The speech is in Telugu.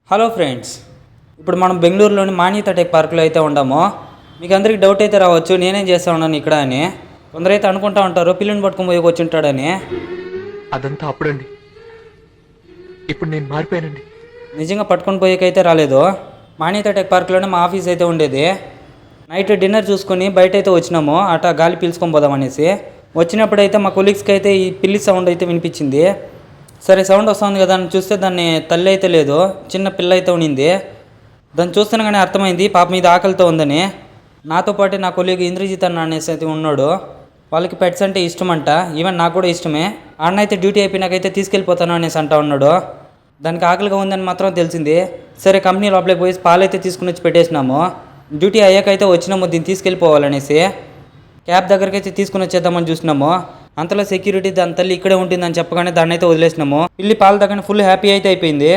హలో ఫ్రెండ్స్, ఇప్పుడు మనం బెంగళూరులోని మాన్యత టెక్ పార్క్లో అయితే ఉన్నాము. మీకు అందరికి డౌట్ అయితే రావచ్చు, నేనేం చేస్తా ఉన్నాను ఇక్కడ అని. కొందరైతే అనుకుంటా ఉంటారు పిల్లని పట్టుకొని పోయి వచ్చింటాడని. అదంతా అప్పుడండి. ఇప్పుడు నేను మారిపోయానండి. నిజంగా పట్టుకొని పోయేకైతే రాలేదు. మాన్యత టెక్ పార్క్లోనే మా ఆఫీస్ అయితే ఉండేది. నైట్ డిన్నర్ చూసుకొని బయట అయితే వచ్చినాము, అట్లా గాలి పీల్చుకొని పోదామనేసి. వచ్చినప్పుడైతే మా కొలీగ్స్కి అయితే ఈ పిల్లి సౌండ్ అయితే వినిపించింది. సరే సౌండ్ వస్తుంది కదా అని చూస్తే దాన్ని తల్లి అయితే లేదు, చిన్న పిల్ల అయితే ఉండింది. దాన్ని చూస్తున్నాగానే అర్థమైంది పాప మీద ఆకలితో ఉందని. నాతో పాటు నా కొలీగ్ ఇంద్రజిత్ అన్న అనేసి అయితే ఉన్నాడు. వాళ్ళకి పెట్స్ అంటే ఇష్టం అంట, ఈవెన్ నాకు కూడా ఇష్టమే. అన్న అయితే డ్యూటీ అయిపోయినాకైతే తీసుకెళ్ళిపోతాను అనేసి అంటా ఉన్నాడు. దానికి ఆకలిగా ఉందని మాత్రం తెలిసింది. సరే కంపెనీ లోపలికి పోయి పాలైతే తీసుకుని వచ్చి పెట్టేసినాము. డ్యూటీ అయ్యాకైతే వచ్చినాము దీన్ని తీసుకెళ్ళిపోవాలనేసి. క్యాబ్ దగ్గరికి అయితే తీసుకుని వచ్చేద్దామని చూసినాము. అంతలో సెక్యూరిటీ దాని తల్లి ఇక్కడే ఉంటుందని చెప్పగానే దాన్ని అయితే వదిలేసినాము. పిల్లి పాలు దగ్గర ఫుల్ హ్యాపీ అయితే అయిపోయింది.